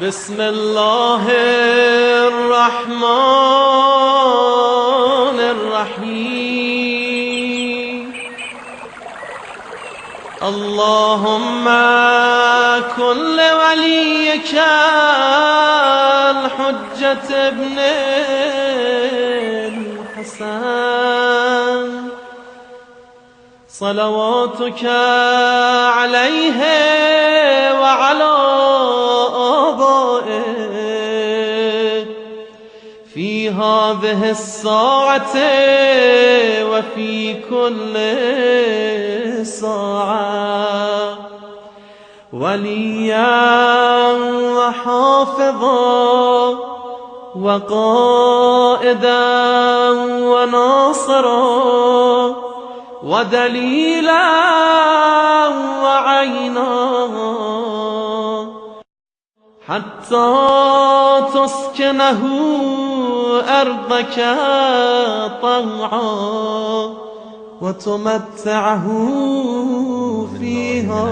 بسم الله الرحمن الرحيم اللهم كن لوليك الحجة ابن الحسن صلواتك عليه وعلى آبائه في هذه الساعة وفي كل ساعة وليا وحافظا وقائدا وناصرا ودليلا وعينا حتى تسكنه أرضك طوعا وتمتعه فيها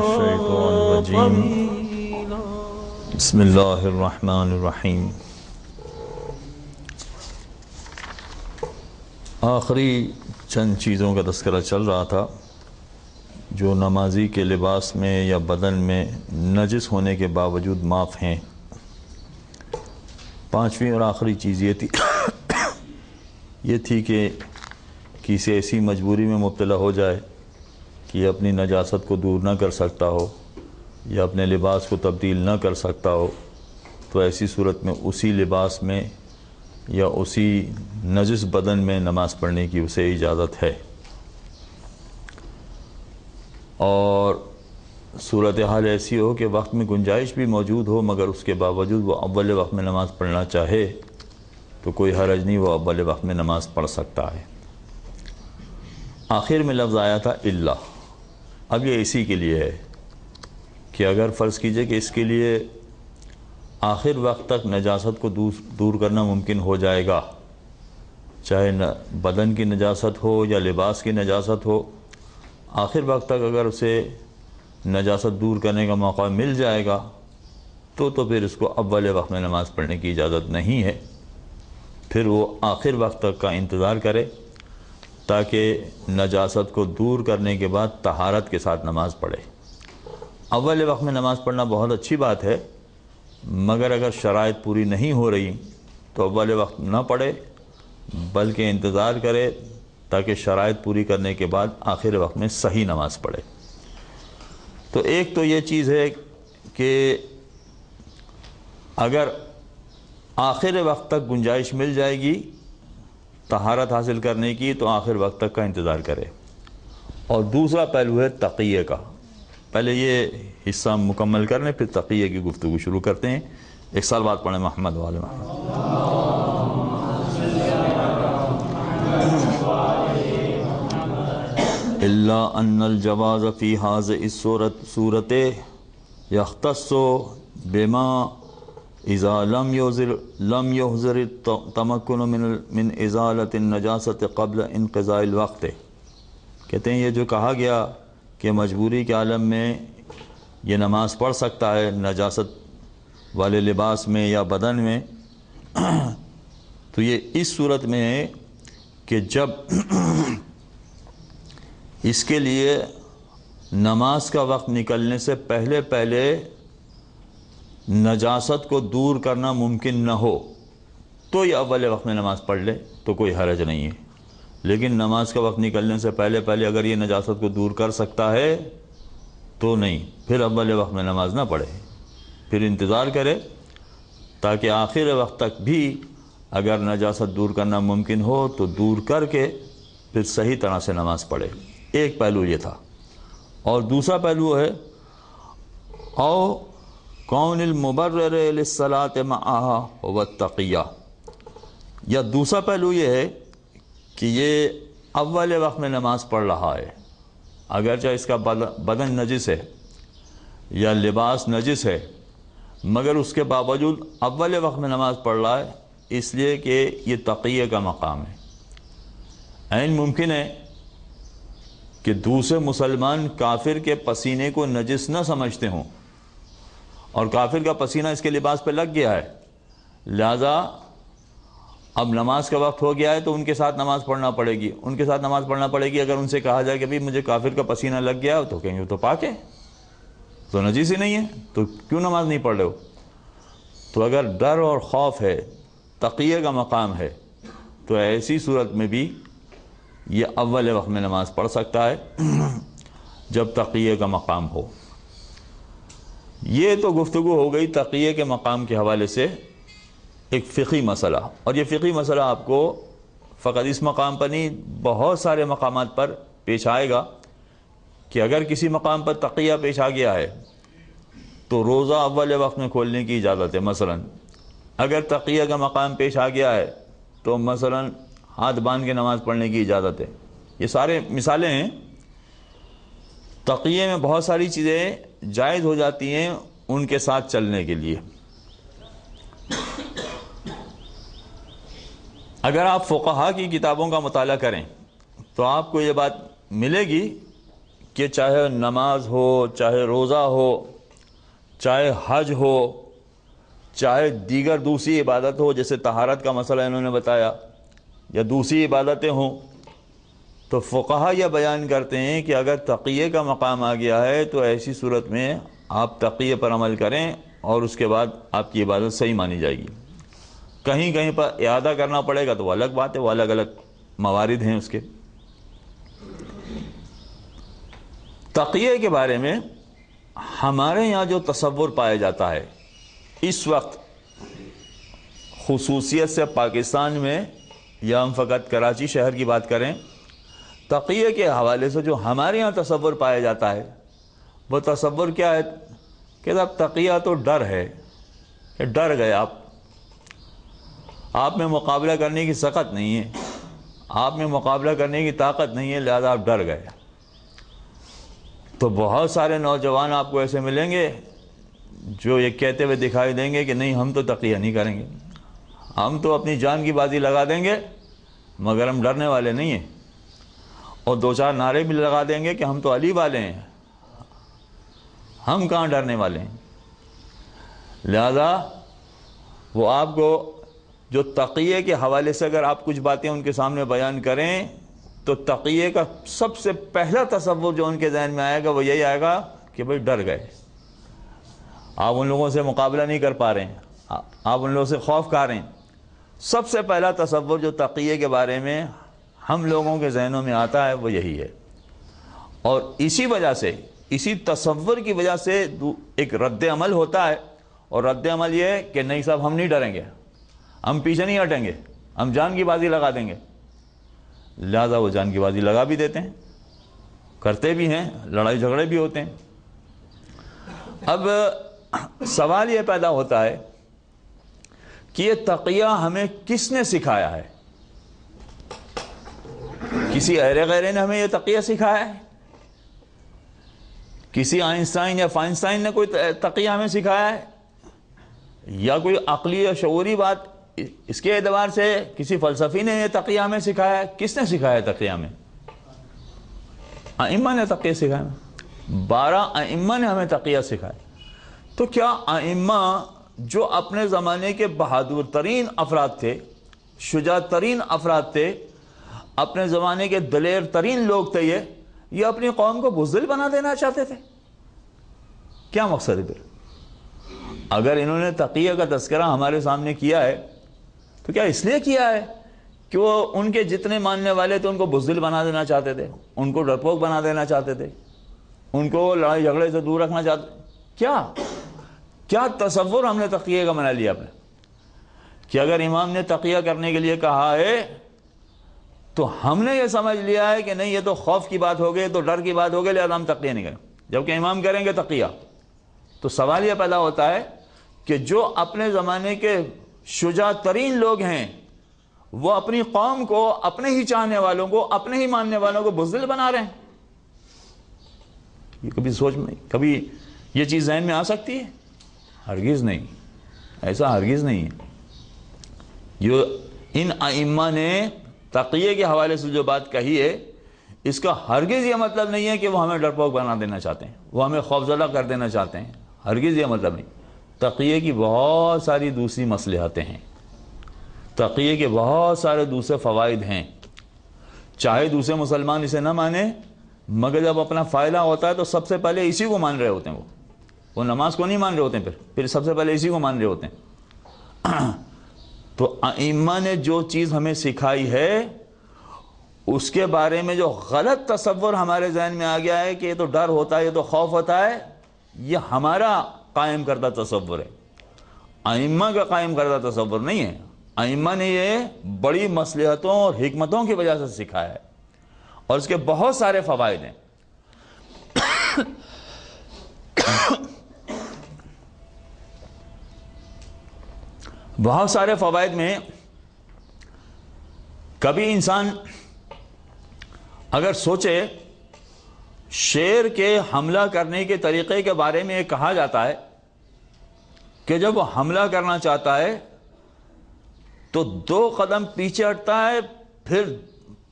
طويلا. بسم الله الرحمن الرحیم. آخری چند چیزوں کا تذکرہ چل رہا تھا جو نمازی کے لباس میں یا بدن میں نجس ہونے کے باوجود معاف ہیں. پانچویں اور آخری چیز یہ تھی کہ کسی ایسی مجبوری میں مبتلا ہو جائے کہ اپنی نجاست کو دور نہ کر سکتا ہو یا اپنے لباس کو تبدیل نہ کر سکتا ہو تو ایسی صورت میں اسی لباس میں یا اسی نجس بدن میں نماز پڑھنے کی اسے اجازت ہے. اور صورتحال ایسی ہو کہ وقت میں گنجائش بھی موجود ہو مگر اس کے باوجود وہ اول وقت میں نماز پڑھنا چاہے تو کوئی حرج نہیں، وہ اول وقت میں نماز پڑھ سکتا ہے. آخر میں لفظ آیا تھا الا. اب یہ اسی کے لیے ہے کہ اگر فرض کیجئے کہ اس کے لیے آخر وقت تک نجاست کو دور کرنا ممکن ہو جائے گا، چاہے بدن کی نجاست ہو یا لباس کی نجاست ہو، آخر وقت تک اگر اسے نجاست دور کرنے کا موقع مل جائے گا تو پھر اس کو اول وقت میں نماز پڑھنے کی اجازت نہیں ہے. پھر وہ آخر وقت تک کا انتظار کرے تاکہ نجاست کو دور کرنے کے بعد طہارت کے ساتھ نماز پڑھے. اول وقت میں نماز پڑھنا بہت اچھی بات ہے مگر اگر شرائط پوری نہیں ہو رہی تو اول وقت نہ پڑھے بلکہ انتظار کرے تاکہ شرائط پوری کرنے کے بعد آخر وقت میں صحیح نماز پڑھے. تو ایک تو یہ چیز ہے کہ اگر آخر وقت تک گنجائش مل جائے گی طہارت حاصل کرنے کی تو آخر وقت تک کا انتظار کرے. اور دوسرا پہلو ہے تقیہ کا. پہلے یہ حصہ مکمل کر لیں پھر تقیہ کی گفتگو شروع کرتے ہیں. ایک سال بعد پڑھیں محمد والے محمد. الا ان الجواز فی هذه الصورت یختص بما اذا لم يحضر التمكن من ازالة النجاسة قبل انقضاء الوقت. کہتے ہیں یہ جو کہا گیا کہ مجبوری کے عالم میں یہ نماز پڑھ سکتا ہے نجاست والے لباس میں یا بدن میں، تو یہ اس صورت میں ہے کہ جب اس کے لیے نماز کا وقت نکلنے سے پہلے نجاست کو دور کرنا ممکن نہ ہو تو یہ اول وقت میں نماز پڑھ لے تو کوئی حرج نہیں ہے. لیکن نماز کا وقت نکلنے سے پہلے اگر یہ نجاست کو دور کر سکتا ہے تو نہیں، پھر اول وقت میں نماز نہ پڑھے، پھر انتظار کرے تاکہ آخر وقت تک بھی اگر نجاست دور کرنا ممکن ہو تو دور کر کے پھر صحیح طرح سے نماز پڑھے. ایک پہلو یہ تھا. اور دوسرا پہلو ہے او کون المبرر للصلاۃ معها هو التقیہ. یا دوسرا پہلو یہ ہے کہ یہ اول وقت میں نماز پڑھ رہا ہے اگرچہ اس کا بدن نجس ہے یا لباس نجس ہے مگر اس کے باوجود اول وقت میں نماز پڑھ رہا ہے اس لیے کہ یہ تقیہ کا مقام ہے. عین ممکن ہے کہ دوسرے مسلمان کافر کے پسینے کو نجس نہ سمجھتے ہوں اور کافر کا پسینہ اس کے لباس پہ لگ گیا ہے، لہذا اب نماز کا وقت ہو گیا ہے تو ان کے ساتھ نماز پڑھنا پڑے گی، ان کے ساتھ نماز پڑھنا پڑے گی۔ اگر ان سے کہا جائے کہ بھئی مجھے کافر کا پسینہ لگ گیا تو کہیں گے تو پاک ہے، تو نجیس ہی نہیں ہے، تو کیوں نماز نہیں پڑھ رہے ہو؟ تو اگر ڈر اور خوف ہے، تقیہ کا مقام ہے، تو ایسی صورت میں بھی یہ اول وقت میں نماز پڑھ سکتا ہے جب تقیہ کا مقام ہو۔ یہ تو گفتگو ہو گئی تقیہ کے مقام کے حوالے سے ایک فقہی مسئلہ، اور یہ فقہی مسئلہ آپ کو فقط اس مقام پر نہیں بہت سارے مقامات پر پیش آئے گا کہ اگر کسی مقام پر تقیہ پیش آ گیا ہے تو روزہ اول وقت میں کھولنے کی اجازت ہے۔ مثلا اگر تقیہ کا مقام پیش آ گیا ہے تو مثلا ہاتھ باندھ کے نماز پڑھنے کی اجازت ہے۔ یہ سارے مثالیں ہیں، تقیہ میں بہت ساری چیزیں جائز ہو جاتی ہیں ان کے ساتھ چلنے کے لیے۔ اگر آپ فقہا کی کتابوں کا مطالعہ کریں تو آپ کو یہ بات ملے گی کہ چاہے نماز ہو، چاہے روزہ ہو، چاہے حج ہو، چاہے دیگر دوسری عبادت ہو، جیسے طہارت کا مسئلہ انہوں نے بتایا، یا دوسری عبادتیں ہوں، تو فقہا یہ بیان کرتے ہیں کہ اگر تقیہ کا مقام آ گیا ہے تو ایسی صورت میں آپ تقیہ پر عمل کریں اور اس کے بعد آپ کی عبادت صحیح مانی جائے گی۔ کہیں کہیں پر اعادہ کرنا پڑے گا تو وہ الگ بات ہے، وہ الگ الگ موارد ہیں اس کے۔ تقیہ کے بارے میں ہمارے یہاں جو تصور پایا جاتا ہے اس وقت، خصوصیت سے پاکستان میں، یا ہم فقط کراچی شہر کی بات کریں، تقیہ کے حوالے سے جو ہمارے یہاں تصور پایا جاتا ہے وہ تصور کیا ہے کہ اب تقیہ تو ڈر ہے، کہ ڈر گئے آپ میں مقابلہ کرنے کی سخت نہیں ہے، آپ میں مقابلہ کرنے کی طاقت نہیں ہے، لہذا آپ ڈر گئے۔ تو بہت سارے نوجوان آپ کو ایسے ملیں گے جو یہ کہتے ہوئے دکھائی دیں گے کہ نہیں ہم تو تقیہ نہیں کریں گے، ہم تو اپنی جان کی بازی لگا دیں گے مگر ہم ڈرنے والے نہیں ہیں، اور دو چار نعرے بھی لگا دیں گے کہ ہم تو علی والے ہیں، ہم کہاں ڈرنے والے ہیں۔ لہذا وہ آپ کو جو تقیہ کے حوالے سے اگر آپ کچھ باتیں ان کے سامنے بیان کریں تو تقیہ کا سب سے پہلا تصور جو ان کے ذہن میں آئے گا وہ یہی آئے گا کہ بھئی ڈر گئے، آپ ان لوگوں سے مقابلہ نہیں کر پا رہے ہیں، آپ ان لوگوں سے خوف کھا رہے ہیں۔ سب سے پہلا تصور جو تقیہ کے بارے میں ہم لوگوں کے ذہنوں میں آتا ہے وہ یہی ہے، اور اسی وجہ سے، اسی تصور کی وجہ سے ایک رد عمل ہوتا ہے، اور رد عمل یہ ہے کہ نہیں صاحب ہم نہیں ڈریں گے، ہم پیچھے نہیں ہٹیں گے، ہم جان کی بازی لگا دیں گے۔ لہذا وہ جان کی بازی لگا بھی دیتے ہیں، کرتے بھی ہیں، لڑائی جھگڑے بھی ہوتے ہیں۔ اب سوال یہ پیدا ہوتا ہے کہ یہ تقیہ ہمیں کس نے سکھایا ہے؟ کسی ایرے غیرے نے ہمیں یہ تقیہ سکھایا ہے؟ کسی آئنسٹائن یا فائنسٹائن نے کوئی تقیہ ہمیں سکھایا ہے؟ یا کوئی عقلی یا شعوری بات اس کے اعتبار سے کسی فلسفی نے یہ تقیہ ہمیں سکھایا ہے؟ کس نے سکھایا تقیہ ہمیں؟ ائمہ نے تقیہ سکھایا، 12 ائمہ نے ہمیں تقیہ سکھایا۔ تو کیا ائمہ جو اپنے زمانے کے بہادر ترین افراد تھے، شجاع ترین افراد تھے، اپنے زمانے کے دلیر ترین لوگ تھے، یہ اپنی قوم کو بزدل بنا دینا چاہتے تھے؟ کیا مقصد ہے پھر؟ اگر انہوں نے تقیہ کا تذکرہ ہمارے سامنے کیا ہے تو کیا اس لیے کیا ہے کہ وہ ان کے جتنے ماننے والے تھے ان کو بزدل بنا دینا چاہتے تھے، ان کو ڈرپوک بنا دینا چاہتے تھے، ان کو لڑائی جھگڑے سے دور رکھنا چاہتے تھے؟ کیا تصور ہم نے تقیہ کا بنا لیا اپنے، کہ اگر امام نے تقیہ کرنے کے لیے کہا ہے تو ہم نے یہ سمجھ لیا ہے کہ نہیں یہ تو خوف کی بات ہو گئی، تو ڈر کی بات ہو گئی، لہذا ہم تقیہ نہیں کریں، جبکہ امام کریں گے تقیہ۔ تو سوال یہ پیدا ہوتا ہے کہ جو اپنے زمانے کے شجاع ترین لوگ ہیں وہ اپنی قوم کو، اپنے ہی چاہنے والوں کو، اپنے ہی ماننے والوں کو بزدل بنا رہے ہیں۔ یہ کبھی سوچ میں نہیں، کبھی یہ چیز ذہن میں آ سکتی ہے؟ ہرگز نہیں، ایسا ہرگز نہیں ہے۔ جو ان ائمہ نے تقیہ کے حوالے سے جو بات کہی ہے اس کا ہرگز یہ مطلب نہیں ہے کہ وہ ہمیں ڈرپوک بنا دینا چاہتے ہیں، وہ ہمیں خوفزدہ کر دینا چاہتے ہیں، ہرگز یہ مطلب نہیں۔ تقیے کی بہت ساری دوسری مصلحتیں ہیں، تقیے کے بہت سارے دوسرے فوائد ہیں، چاہے دوسرے مسلمان اسے نہ مانے، مگر جب اپنا فائدہ ہوتا ہے تو سب سے پہلے اسی کو مان رہے ہوتے ہیں، وہ نماز کو نہیں مان رہے ہوتے ہیں، پھر سب سے پہلے اسی کو مان رہے ہوتے ہیں۔ تو ائمہ نے جو چیز ہمیں سکھائی ہے اس کے بارے میں جو غلط تصور ہمارے ذہن میں آ گیا ہے کہ یہ تو ڈر ہوتا ہے، یہ تو خوف ہوتا ہے، یہ ہمارا قائم کردہ تصور ہے، ائمہ کا قائم کردہ تصور نہیں ہے۔ ائمہ نے یہ بڑی مصلحتوں اور حکمتوں کی وجہ سے سکھایا ہے، اور اس کے بہت سارے فوائد ہیں۔ بہت سارے فوائد میں کبھی انسان اگر سوچے، شیر کے حملہ کرنے کے طریقے کے بارے میں یہ کہا جاتا ہے کہ جب وہ حملہ کرنا چاہتا ہے تو 2 قدم پیچھے ہٹتا ہے، پھر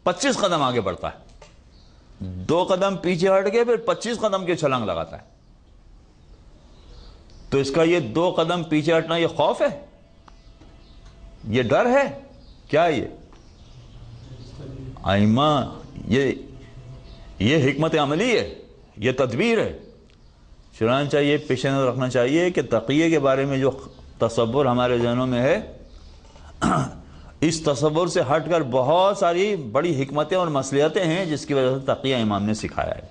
25 قدم آگے بڑھتا ہے، 2 قدم پیچھے ہٹ کے پھر 25 قدم کی چھلانگ لگاتا ہے۔ تو اس کا یہ 2 قدم پیچھے ہٹنا یہ خوف ہے، یہ ڈر ہے کیا؟ یہ ائمہ یہ حکمت عملی ہے، یہ تدبیر ہے۔ چنانچہ یہ پیش نظر رکھنا چاہیے کہ تقیے کے بارے میں جو تصور ہمارے ذہنوں میں ہے، اس تصور سے ہٹ کر بہت ساری بڑی حکمتیں اور مصلحتیں ہیں جس کی وجہ سے تقیہ امام نے سکھایا ہے۔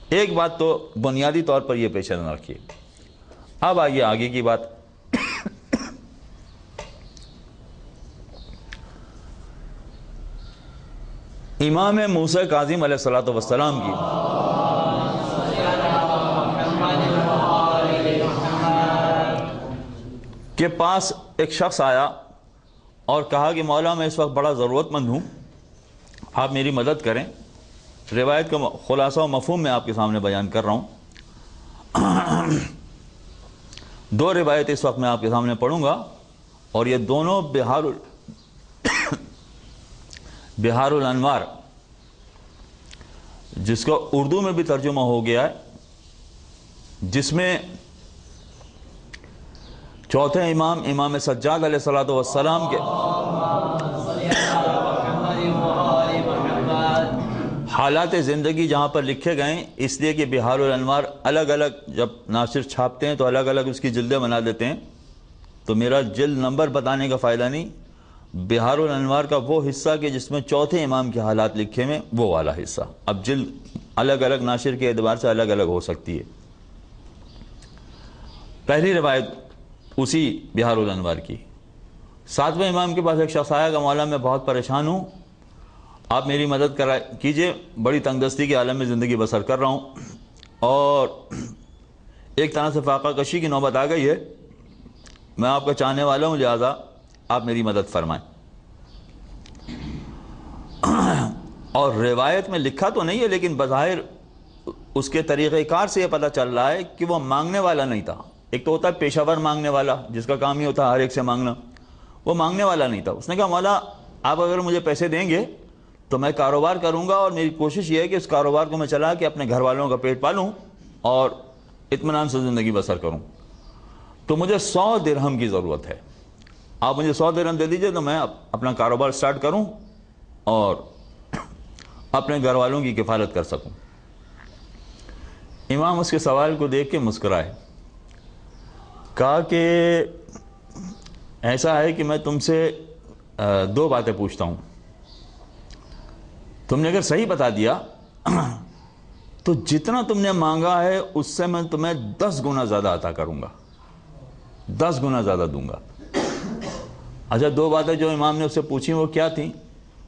ایک بات تو بنیادی طور پر یہ پیش نظر رکھیے۔ اب آئیے آگے کی بات۔ امام موسیٰ کاظم علیہ السلام کی کے پاس ایک شخص آیا اور کہا کہ مولا میں اس وقت بڑا ضرورت مند ہوں، آپ میری مدد کریں۔ روایت کا خلاصہ و مفہوم میں آپ کے سامنے بیان کر رہا ہوں۔ 2 روایت اس وقت میں آپ کے سامنے پڑھوں گا، اور یہ دونوں بہار الانوار، جس کا اردو میں بھی ترجمہ ہو گیا ہے، جس میں چوتھے امام سجاد علیہ السلام کے حالات زندگی جہاں پر لکھے گئے، اس لیے کہ بہار الانوار الگ الگ جب ناشر چھاپتے ہیں تو الگ الگ اس کی جلدیں بنا دیتے ہیں، تو میرا جلد نمبر بتانے کا فائدہ نہیں۔ بہار الانوار کا وہ حصہ کہ جس میں چوتھے امام کے حالات لکھے میں، وہ والا حصہ۔ اب جلد الگ الگ ناشر کے اعتبار سے الگ الگ ہو سکتی ہے۔ پہلی روایت اسی بہار الانوار کی، 7ویں امام کے پاس ایک شخص آیا کہ مولا میں بہت پریشان ہوں، آپ میری مدد کیجئے، بڑی تنگ دستی کے عالم میں زندگی بسر کر رہا ہوں، اور ایک طرح سے فاقہ کشی کی نوبت آ گئی ہے، میں آپ کا چاہنے والا ہوں، لہذا آپ میری مدد فرمائیں۔ اور روایت میں لکھا تو نہیں ہے، لیکن بظاہر اس کے طریقہ کار سے یہ پتہ چل رہا ہے کہ وہ مانگنے والا نہیں تھا۔ ایک تو ہوتا ہے پیشہ ور مانگنے والا، جس کا کام ہی ہوتا ہے ہر ایک سے مانگنا، وہ مانگنے والا نہیں تھا۔ اس نے کہا مولا آپ اگر مجھے پیسے دیں گے تو میں کاروبار کروں گا، اور میری کوشش یہ ہے کہ اس کاروبار کو میں چلا کے اپنے گھر والوں کا پیٹ پالوں اور اطمینان سے زندگی بسر کروں، تو مجھے 100 درہم کی ضرورت ہے، آپ مجھے 100 درہم دے دیجئے تو میں اپنا کاروبار سٹارٹ کروں اور اپنے گھر والوں کی کفالت کر سکوں۔ امام اس کے سوال کو دیکھ کے مسکرائے، کہا کہ ایسا ہے کہ میں تم سے 2 باتیں پوچھتا ہوں، تم نے اگر صحیح بتا دیا تو جتنا تم نے مانگا ہے اس سے میں تمہیں 10 گنا زیادہ عطا کروں گا، 10 گنا زیادہ دوں گا۔ اچھا 2 باتیں جو امام نے اس سے پوچھی وہ کیا تھیں؟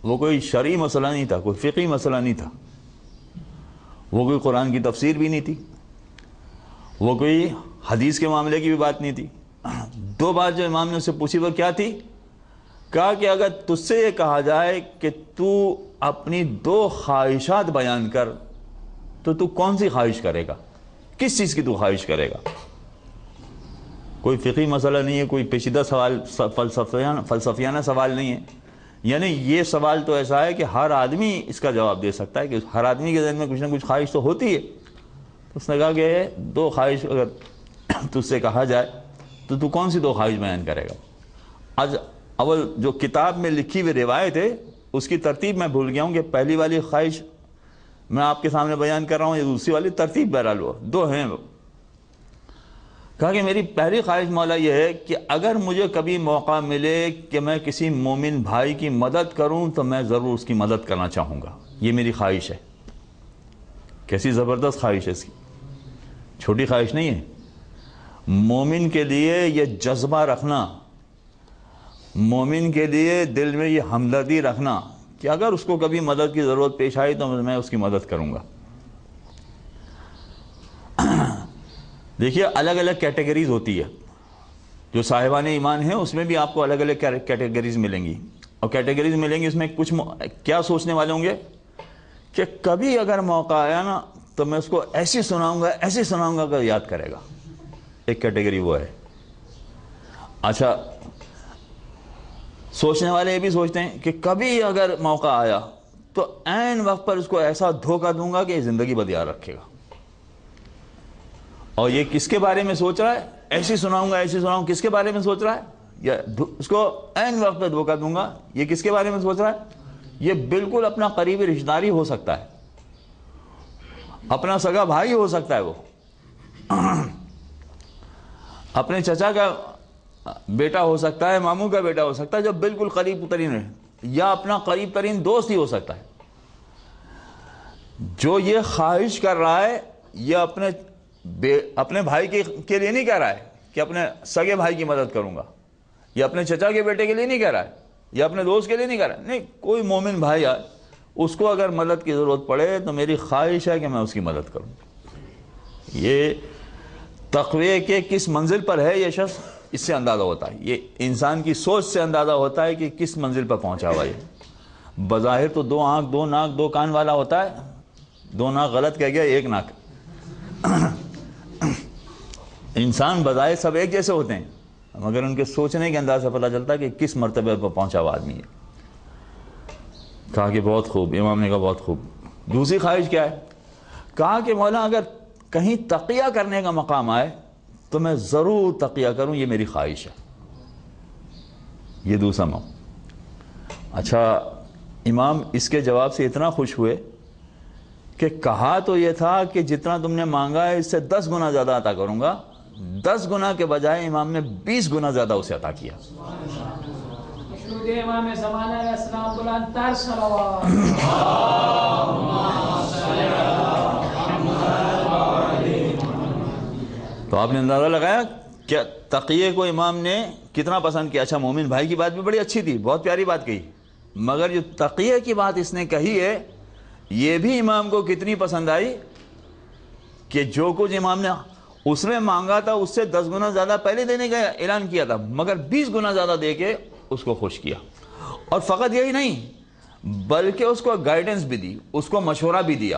وہ کوئی شرعی مسئلہ نہیں تھا، کوئی فقہی مسئلہ نہیں تھا، وہ کوئی قرآن کی تفسیر بھی نہیں تھی، وہ کوئی حدیث کے معاملے کی بھی بات نہیں تھی۔ 2 بات جو امام نے اس سے پوچھی وہ کیا تھی؟ کہا کہ اگر تجھ سے یہ کہا جائے کہ تو اپنی 2 خواہشات بیان کر تو تو کون سی خواہش کرے گا؟ کس چیز کی تو خواہش کرے گا؟ کوئی فقہی مسئلہ نہیں ہے، کوئی پیچیدہ سوال، فلسفیانہ سوال نہیں ہے، یعنی یہ سوال تو ایسا ہے کہ ہر آدمی اس کا جواب دے سکتا ہے، کہ ہر آدمی کے ذہن میں کچھ نہ کچھ خواہش تو ہوتی ہے۔ تو اس نے کہا کہ 2 خواہش اگر تجھ سے کہا جائے تو کون سی دو خواہش بیان کرے گا؟ آج اول جو کتاب میں لکھی ہوئی روایت ہے اس کی ترتیب میں بھول گیا ہوں کہ پہلی والی خواہش میں آپ کے سامنے بیان کر رہا ہوں یا دوسری والی، ترتیب بہرحال وہ دو ہیں۔ کہا کہ میری پہلی خواہش مولا یہ ہے کہ اگر مجھے کبھی موقع ملے کہ میں کسی مومن بھائی کی مدد کروں تو میں ضرور اس کی مدد کرنا چاہوں گا، یہ میری خواہش ہے۔ کیسی زبردست خواہش ہے اس کی، چھوٹی خواہش نہیں ہے۔ مومن کے لیے یہ جذبہ رکھنا، مومن کے لیے دل میں یہ ہمدردی رکھنا کہ اگر اس کو کبھی مدد کی ضرورت پیش آئی تو میں اس کی مدد کروں گا۔ دیکھیے الگ الگ کیٹیگریز ہوتی ہے، جو صاحبان ایمان ہیں اس میں بھی آپ کو الگ الگ کیٹیگریز ملیں گی، اور کیٹیگریز ملیں گی اس میں کچھ کیا سوچنے والے ہوں گے کہ کبھی اگر موقع آیا نا تو میں اس کو ایسی سناؤں گا کہ یاد کرے گا۔ ایک کیٹیگری وہ ہے۔ اچھا، سوچنے والے یہ بھی سوچتے ہیں کہ کبھی اگر موقع آیا تو عین وقت پر اس کو ایسا دھوکہ دوں گا کہ یہ زندگی بدیار رکھے گا۔ اور یہ کس کے بارے میں سوچ رہا ہے؟ ایسی سناؤں، کس کے بارے میں سوچ رہا ہے؟ یا اس کو عین وقت پہ دھوکہ دوں گا، یہ کس کے بارے میں سوچ رہا ہے؟ یہ بالکل اپنا قریبی رشتہ داری ہو سکتا ہے، اپنا سگا بھائی ہو سکتا ہے، وہ اپنے چچا کا بیٹا ہو سکتا ہے، ماموں کا بیٹا ہو سکتا ہے جو بالکل قریب ترین ہے، یا اپنا قریب ترین دوست ہی ہو سکتا ہے۔ جو یہ خواہش کر رہا ہے یہ اپنے بھائی کے لیے نہیں کہہ رہا ہے کہ اپنے سگے بھائی کی مدد کروں گا، یا اپنے چچا کے بیٹے کے لیے نہیں کہہ رہا ہے، یا اپنے دوست کے لیے نہیں کہہ رہا ہے، نہیں، کوئی مومن بھائی آئے اس کو اگر مدد کی ضرورت پڑے تو میری خواہش ہے کہ میں اس کی مدد کروں۔ یہ تقوی کے کس منزل پر ہے یہ شخص، اس سے اندازہ ہوتا ہے، یہ انسان کی سوچ سے اندازہ ہوتا ہے کہ کس منزل پر پہنچا ہوا ہے۔ بظاہر تو 2 آنکھ 2 ناک 2 کان والا ہوتا ہے، 2 ناک غلط کہہ گیا، 1 ناک۔ انسان بظاہر سب ایک جیسے ہوتے ہیں مگر ان کے سوچنے کے انداز سے پتہ چلتا ہے کہ کس مرتبے پر پہنچا ہوا آدمی ہے۔ کہا کہ بہت خوب، امام نے کہا بہت خوب۔ دوسری خواہش کیا ہے؟ کہا کہ مولا اگر کہیں تقیہ کرنے کا مقام آئے تو میں ضرور تقیہ کروں، یہ میری خواہش ہے، یہ دوسرا موقع۔ اچھا، امام اس کے جواب سے اتنا خوش ہوئے کہ کہا تو یہ تھا کہ جتنا تم نے مانگا ہے اس سے 10 گنا زیادہ عطا کروں گا، 10 گنا کے بجائے امام نے 20 گنا زیادہ اسے عطا کیا۔ امام زمانہ علیہ السلام بلند تر صلوات۔ تو آپ نے اندازہ لگایا کہ تقیے کو امام نے کتنا پسند کیا۔ اچھا، مومن بھائی کی بات بھی بڑی اچھی تھی، بہت پیاری بات کہی، مگر جو تقیے کی بات اس نے کہی ہے یہ بھی امام کو کتنی پسند آئی کہ جو کچھ امام نے اس میں مانگا تھا اس سے 10 گنا زیادہ پہلے دینے کا اعلان کیا تھا، مگر 20 گنا زیادہ دے کے اس کو خوش کیا۔ اور فقط یہی نہیں بلکہ اس کو گائیڈنس بھی دی، اس کو مشورہ بھی دیا۔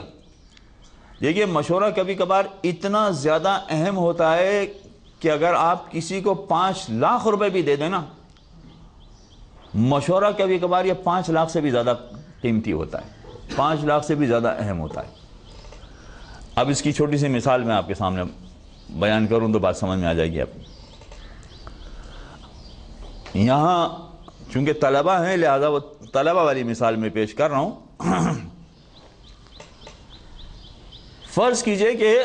دیکھیے مشورہ کبھی کبھار اتنا زیادہ اہم ہوتا ہے کہ اگر آپ کسی کو 5 لاکھ روپے بھی دے دیں نا، مشورہ کبھی کبھار یہ 5 لاکھ سے بھی زیادہ قیمتی ہوتا ہے، 5 لاکھ سے بھی زیادہ اہم ہوتا ہے۔ اب اس کی چھوٹی سی مثال میں آپ کے سامنے بیان کروں تو بات سمجھ میں آ جائے گی آپ۔ یہاں چونکہ طلبہ ہیں لہذا وہ طلبہ والی مثال میں پیش کر رہا ہوں۔ فرض کیجئے کہ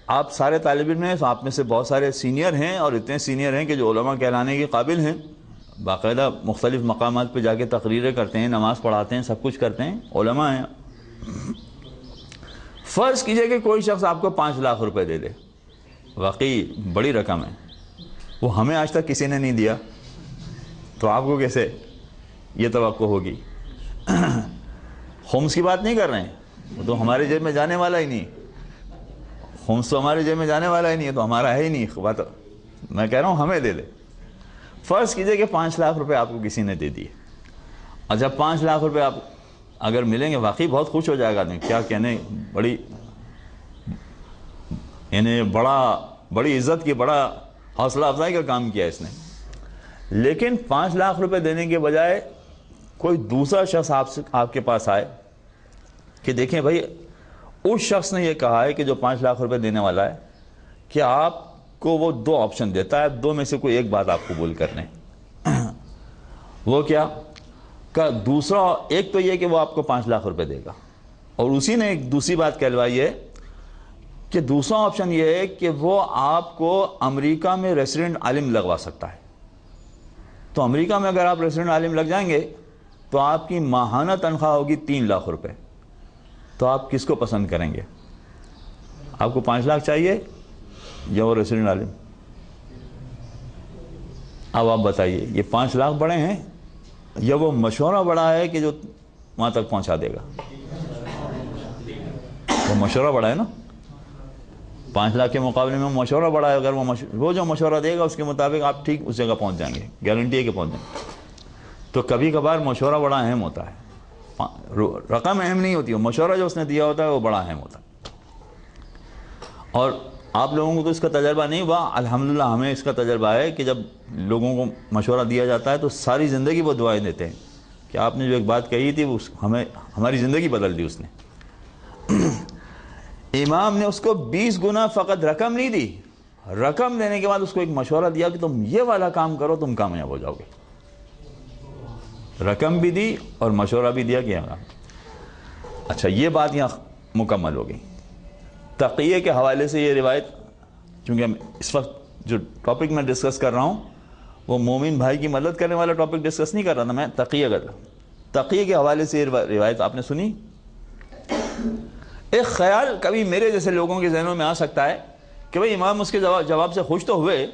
آپ سارے طالب علم ہیں، آپ میں سے بہت سارے سینئر ہیں، اور اتنے سینئر ہیں کہ جو علماء کہلانے کے قابل ہیں، باقاعدہ مختلف مقامات پہ جا کے تقریریں کرتے ہیں، نماز پڑھاتے ہیں، سب کچھ کرتے ہیں، علماء ہیں۔ فرض کیجئے کہ کوئی شخص آپ کو 5 لاکھ روپے دے دے، واقعی بڑی رقم ہے، وہ ہمیں آج تک کسی نے نہیں دیا، تو آپ کو کیسے یہ توقع ہوگی؟ خمس کی بات نہیں کر رہے ہیں، وہ تو ہمارے جیب میں جانے والا ہی نہیں، خمس تو ہمارے جیب میں جانے والا ہی نہیں ہے، تو ہمارا ہے ہی نہیں بات، میں کہہ رہا ہوں ہمیں دے دے۔ فرض کیجئے کہ 5 لاکھ روپے آپ کو کسی نے دے دیے، اور جب 5 لاکھ روپے آپ اگر ملیں گے واقعی بہت خوش ہو جائے گا آدمی، کیا کہنے، بڑی عزت کی، بڑا حوصلہ افزائی کا کام کیا اس نے۔ لیکن 5 لاکھ روپے دینے کے بجائے کوئی دوسرا شخص آپ کے پاس آئے کہ دیکھیں بھائی اس شخص نے یہ کہا ہے کہ جو 5 لاکھ روپے دینے والا ہے کہ آپ کو وہ 2 آپشن دیتا ہے، 2 میں سے کوئی ایک بات آپ قبول کر لیں۔ وہ کیا کہ دوسرا ایک تو یہ کہ وہ آپ کو 5 لاکھ روپے دے گا، اور اسی نے ایک دوسری بات کہلوائی ہے کہ دوسرا آپشن یہ ہے کہ وہ آپ کو امریکہ میں ریسیڈنٹ عالم لگوا سکتا ہے۔ تو امریکہ میں اگر آپ ریسیڈنٹ عالم لگ جائیں گے تو آپ کی ماہانہ تنخواہ ہوگی 3 لاکھ روپے۔ تو آپ کس کو پسند کریں گے؟ آپ کو 5 لاکھ چاہیے یا وہ ریسیڈنٹ عالم؟ اب آپ بتائیے، یہ 5 لاکھ بڑے ہیں یا وہ مشورہ بڑا ہے کہ جو وہاں تک پہنچا دے گا؟ وہ مشورہ بڑا ہے نا، 5 لاکھ کے مقابلے میں مشورہ بڑا ہے۔ اگر وہ جو مشورہ دے گا اس کے مطابق آپ ٹھیک اس جگہ پہنچ جائیں گے، گارنٹی ہے کہ پہنچ جائیں گے۔ تو کبھی کبھار مشورہ بڑا اہم ہوتا ہے، رقم اہم نہیں ہوتی ہے، مشورہ جو اس نے دیا ہوتا ہے وہ بڑا اہم ہوتا ہے۔ اور آپ لوگوں کو تو اس کا تجربہ نہیں ہوا، الحمدللہ ہمیں اس کا تجربہ ہے کہ جب لوگوں کو مشورہ دیا جاتا ہے تو ساری زندگی وہ دعائیں دیتے ہیں کہ آپ نے جو ایک بات کہی تھی ہماری زندگی بدل دی اس نے۔ امام نے اس کو 20 گنا فقط رقم نہیں دی، رقم دینے کے بعد اس کو ایک مشورہ دیا کہ تم یہ والا کام کرو، تم کامیاب ہو جاؤ گے۔ رقم بھی دی اور مشورہ بھی دیا کہ اچھا یہ بات یہاں مکمل ہو گئی۔ تقیے کے حوالے سے یہ روایت، چونکہ اس وقت جو ٹاپک میں ڈسکس کر رہا ہوں وہ مومن بھائی کی مدد کرنے والا ٹاپک ڈسکس نہیں کر رہا تھا، میں تقیہ کر رہا ہوں۔ تقیے کے حوالے سے یہ روایت آپ نے سنی؟ ایک خیال کبھی میرے جیسے لوگوں کے ذہنوں میں آ سکتا ہے کہ بھئی امام اس کے جواب سے خوش تو ہوئے،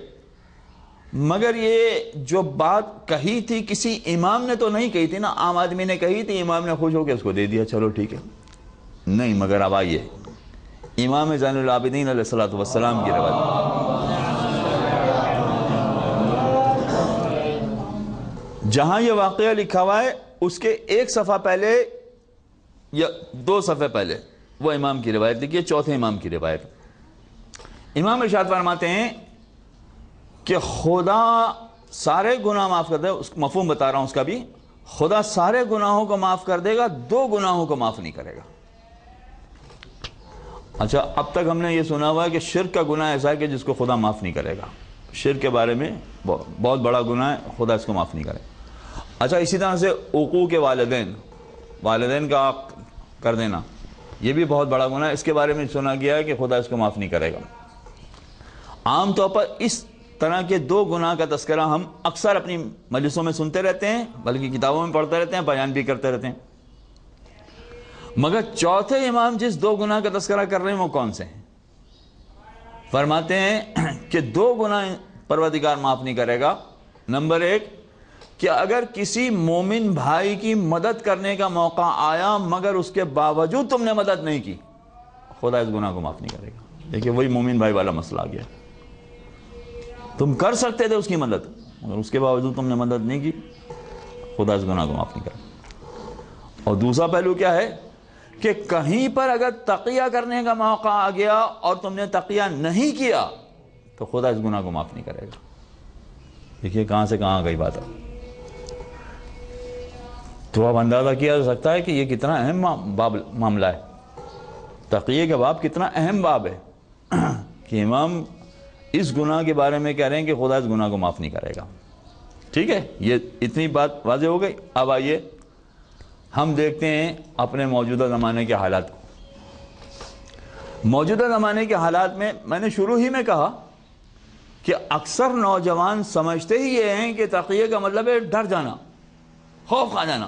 مگر یہ جو بات کہی تھی کسی امام نے تو نہیں کہی تھی نا، عام آدمی نے کہی تھی، امام نے خوش ہو کے اس کو دے دیا، چلو ٹھیک ہے۔ نہیں، مگر اب آئیے امام زین العابدین علیہ الصلوۃ والسلام کی روایت، جہاں یہ واقعہ لکھا ہوا ہے اس کے 1 صفحہ پہلے یا 2 صفحے پہلے وہ امام کی روایت لکھی ہے، چوتھے امام کی روایت۔ امام ارشاد فرماتے ہیں کہ خدا سارے گناہ معاف کر دے، اس مفہوم بتا رہا ہوں اس کا بھی، خدا سارے گناہوں کو معاف کر دے گا، 2 گناہوں کو معاف نہیں کرے گا۔ اچھا، اب تک ہم نے یہ سنا ہوا ہے کہ شرک کا گناہ ایسا ہے کہ جس کو خدا معاف نہیں کرے گا، شرک کے بارے میں بہت بڑا گناہ ہے، خدا اس کو معاف نہیں کرے گا۔ اچھا، اسی طرح سے عقوق والدین کا کر دینا، یہ بھی بہت بڑا گناہ ہے، اس کے بارے میں سنا گیا ہے کہ خدا اس کو معاف نہیں کرے گا۔ عام طور پر اس طرح کے 2 گناہ کا تذکرہ ہم اکثر اپنی مجلسوں میں سنتے رہتے ہیں، بلکہ کتابوں میں پڑھتے رہتے ہیں، بیان بھی کرتے رہتے ہیں، مگر چوتھے امام جس 2 گناہ کا تذکرہ کر رہے ہیں وہ کون سے ہیں؟ فرماتے ہیں کہ 2 گناہ پروردگار معاف نہیں کرے گا۔ نمبر 1 کہ اگر کسی مومن بھائی کی مدد کرنے کا موقع آیا مگر اس کے باوجود تم نے مدد نہیں کی، خدا اس گناہ کو معاف نہیں کرے گا۔ دیکھیں وہی مومن بھائی والا مسئلہ آ گیا، تم کر سکتے تھے اس کی مدد مگر اس کے باوجود تم نے مدد نہیں کی، خدا اس گناہ کو معاف نہیں کرے گا۔ اور دوسرا پہلو کیا ہے کہ کہیں پر اگر تقیہ کرنے کا موقع آ گیا اور تم نے تقیہ نہیں کیا تو خدا اس گناہ کو معاف نہیں کرے گا۔ دیکھیے کہاں سے کہاں گئی بات ہے۔ تو اب اندازہ کیا جا سکتا ہے کہ یہ کتنا اہم معاملہ ہے، تقیہ کا باب کتنا اہم باب ہے کہ امام اس گناہ کے بارے میں کہہ رہے ہیں کہ خدا اس گناہ کو معاف نہیں کرے گا۔ ٹھیک ہے، یہ اتنی بات واضح ہو گئی۔ اب آئیے ہم دیکھتے ہیں اپنے موجودہ زمانے کے حالات کو۔ موجودہ زمانے کے حالات میں نے شروع ہی میں کہا کہ اکثر نوجوان سمجھتے ہی یہ ہیں کہ تقیہ کا مطلب ہے ڈر جانا، خوف کھا جانا۔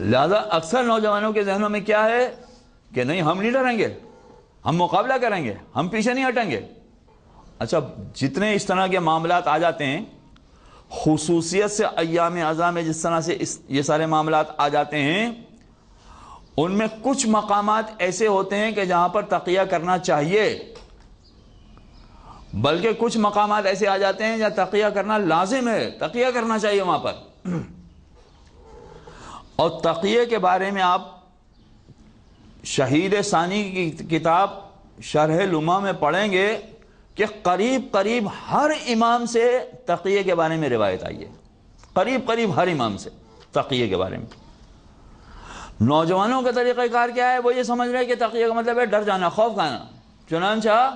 لہذا اکثر نوجوانوں کے ذہنوں میں کیا ہے کہ نہیں، ہم نہیں ڈریں گے، ہم مقابلہ کریں گے، ہم پیچھے نہیں ہٹیں گے۔ اچھا، جتنے اس طرح کے معاملات آ جاتے ہیں، خصوصیت سے ایام اعظام میں جس طرح سے یہ سارے معاملات آ جاتے ہیں، ان میں کچھ مقامات ایسے ہوتے ہیں کہ جہاں پر تقیہ کرنا چاہیے، بلکہ کچھ مقامات ایسے آ جاتے ہیں جہاں تقیہ کرنا لازم ہے، تقیہ کرنا چاہیے وہاں پر۔ اور تقیہ کے بارے میں آپ شہید ثانی کی کتاب شرح الامہ میں پڑھیں گے کہ قریب ہر امام سے تقیہ کے بارے میں روایت آئی ہے، قریب ہر امام سے تقیہ کے بارے میں۔ نوجوانوں کا طریقہ کار کیا ہے؟ وہ یہ سمجھ رہے کہ تقیہ کا مطلب ہے ڈر جانا، خوف کھانا، چنانچہ